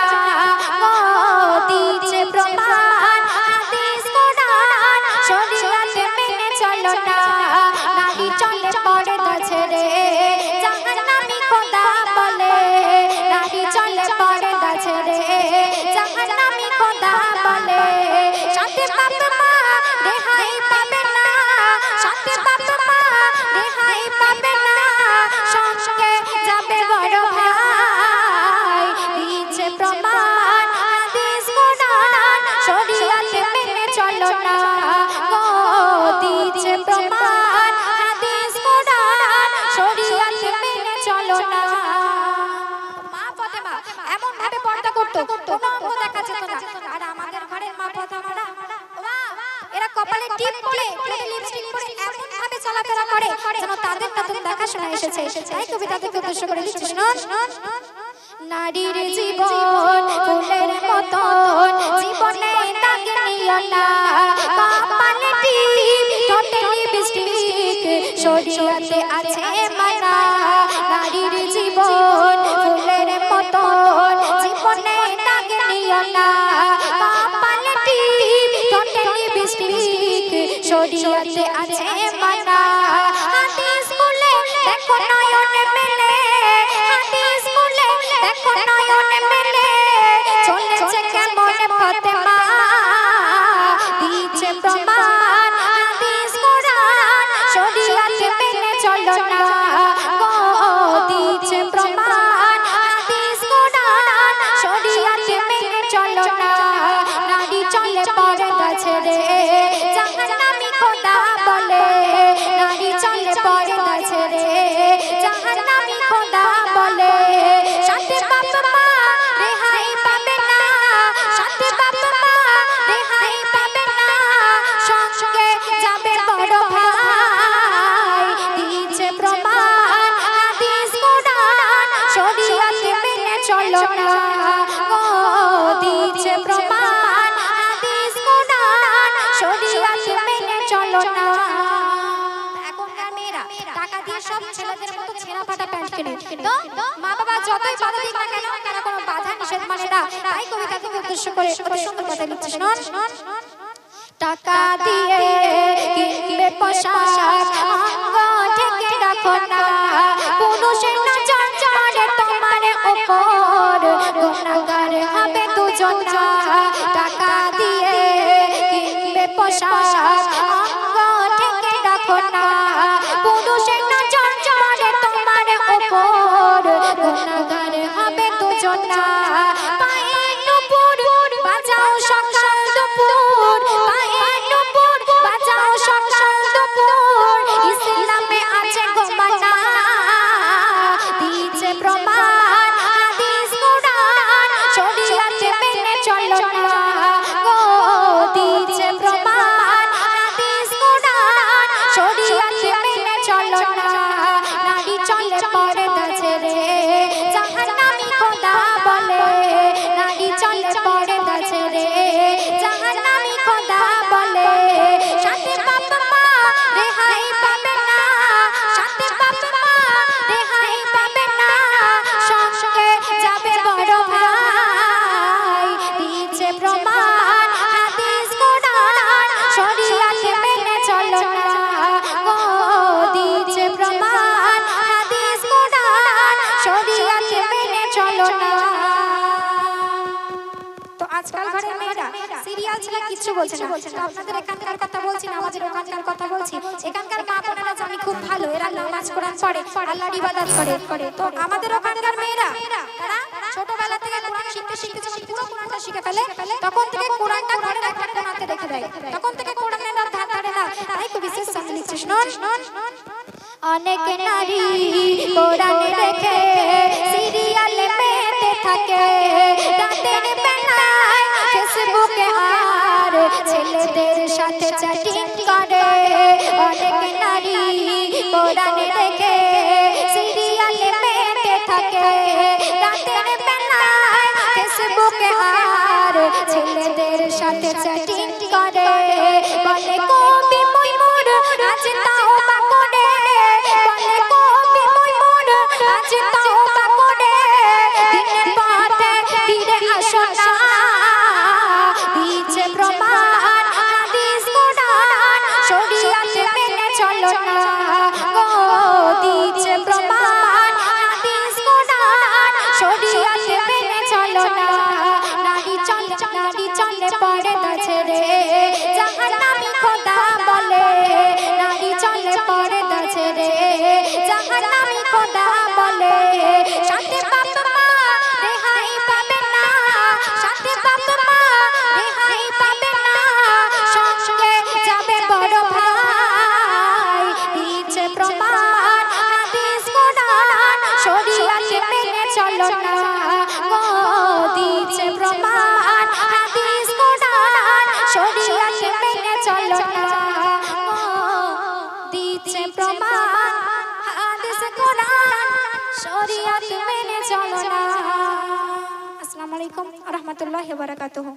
না গো দিচ্ছে প্রমাণ হাদিস কোরআন শরীয়ত মেনে চলো না নারী চলে পর্দা ছেড়ে জাহান্নামী খোদা বলে নারী চলে পর্দা ছেড়ে জাহান্নামী খোদা বলে শান্তি পাবে মা রেহাই পাবে না শান্তি পাবে মা রেহাই পাবে না সঙ্গে যাবে বড় ভাই দিচ্ছে প্রমাণ হাদিস কোরআন শরীয়ত মেনে চলো না গো দিচ্ছে প্রমাণ হাদিস কোরআন শরীয়ত মেনে চলো না মা ফাতেমা এমন ভাবে পর্দা করতো কোনো অঙ্গ দেখা যেত না আর আমাদের ঘরের মা ফাতেমারা এরা কপালে টিপ পরে লিপস্টিক পরে এমন ভাবে চলাফেরা করে যেন তাদের নতুন দেখাশোনা এসেছে তাই কবিতাকে উদ্দেশ্য করে লিখছি শুনুন নারীর জীবন ফুলের মতন জীবনে দাগ নিও না কপালে টিপ ঠোঁটে লিপস্টিক শরীয়তে আছে মানা নারীর জীবন ফুলের মতন জীবনে দাগ নিও না কপালে টিপ ঠোঁটে লিপস্টিক শরীয়তে আছে মানা হাদিস খুলে দেখো নয়নে মেলে হাদিস খুলে দেখো নয়নে মেলে চলেছে কেমন ফাতেমা দিচ্ছে প্রমাণ হাদিস কোরআন শরীয়ত মেনে চলো না গো দিচ্ছে প্রমাণ হাদিস কোরআন শরীয়ত মেনে চলো না নারী চলে পর্দা ছেড়ে জাহান্নামী খোদা বলে নারী চলে পর্দা ছেড়ে জাহান্নামী খোদা বলে শান্তি পাবে মা রেহাই পাবে না শান্তি পাবে মা রেহাই পাবে না সঙ্গে যাবে বড় ভাই দিচ্ছে প্রমাণ হাদিস কোরআন শরীয়ত মেনে চলো না গো দিচ্ছে প্রমাণ হাদিস কোরআন শরীয়ত মেনে চলো না এখনকার মেয়েরা টাকা দিয়ে সব ছেলেদের মতো ছেঁড়া ফাটা প্যান্ট কিনে তো মা বাবা যতই বাধা দিক না কেন তারা কোনো বাধা নিষেধ মানে না তাই কবিতাকে উদ্দেশ্য করে অতি সুন্দর কথা লিখছে শুনুন টাকা দিয়ে কিনবে পোশাক অঙ্গ ঢেকে রাখো না পুরুষের নজর পড়ে তোমার উপর গুনাহগার হবে দুজন না টাকা দিয়ে কিনবে পোশাক অঙ্গ ঢেকে রাখো না পুরুষের নজর পড়ে তোমার উপর গুনাহগার হবে দুজন না পায়ে নুপুর বাজাও সকাল দুপুর পায়ে নুপুর বাজাও সকাল দুপুর ইসলামে আছে গোমানা দিচ্ছে প্রমাণ হাদিস কোরআন শরীয়ত মেনে চলো না গো দিচ্ছে প্রমাণ হাদিস কোরআন শরীয়ত মেনে চলো না নারী চলে পর্দা ছেড়ে জাহান্নামী খোদা বলে নারী চলে পর্দা ছেড়ে জাহান্নামী খোদা বলে শান্তি পাবে মা রেহাই পাবে না শান্তি পাবে মা রেহাই পাবে না সঙ্গে যাবে বড় ভাই দিচ্ছে প্রমাণ হাদিস কোরআন শরীয়ত মেনে চলো না গো দিচ্ছে প্রমাণ হাদিস কোরআন শরীয়ত মেনে চলো না তো আজকাল ঘরের মেয়েরা সিরিয়াল ছাড়া কিছু বলছে না তো আপনাদের এখানকার কথা বলছি না আমাদের ওখানকার কথা বলছি এখানকার মা বোনেরা জানি খুব ভালো এরা নামাজ কোরআন পড়ে আল্লাহর ইবাদত করে তো আমাদের ওখানকার মেয়েরা তারা ছোটবেলা থেকে কোরআন শিখতে শিখতে যখন পুরো কোরআনটা শিখে ফেলে তখন থেকে কোরআনটা ঘরের একটা কোণাতে রেখে দেয় তখন থেকে কোরআনের ধার ধারে না তাই খুব বিশেষ সামনে লিখছে শুনুন অনেক নারী কোরআনে রেখে সিরিয়ালে মেতে থাকে রাতের বেলায় ফেসবুকে আর ছেলেদের সাথে চ্যাটিং করে অনেক নারী কোরআনে রেখে সিরিয়ালে মেতে থাকে রাতের বেলায় ফেসবুকে আর ছেলেদের সাথে চ্যাটিং করে বলে কবি ময়ূর আজ তাওবা করে বলে কবি ময়ূর আজ তাওবা করে দিনের পথে ফিরে না নারী চলে পর্দা ছেড়ে জাহান্নামী খোদা বলে নারী চলে পর্দা ছেড়ে জাহান্নামী খোদা বলে সাথে বাপ মা রেহাই পাবে না সাথে বাপ মা রেহাই পাবে না সঙ্গে যাবে বড় ভাই দিচ্ছে প্রমাণ হাদিস কোরআন শরীয়ত মেনে চলো না গো দিচ্ছে প্রমাণ হাদিস কোরআন শরীয়ত মেনে চলো না গো দিচ্ছে প্রমাণ হাদিস কোরআন শরীয়ত মেনে চলো না। আসসালামু আলাইকুম ওয়া রাহমাতুল্লাহি ওয়া বারাকাতুহু।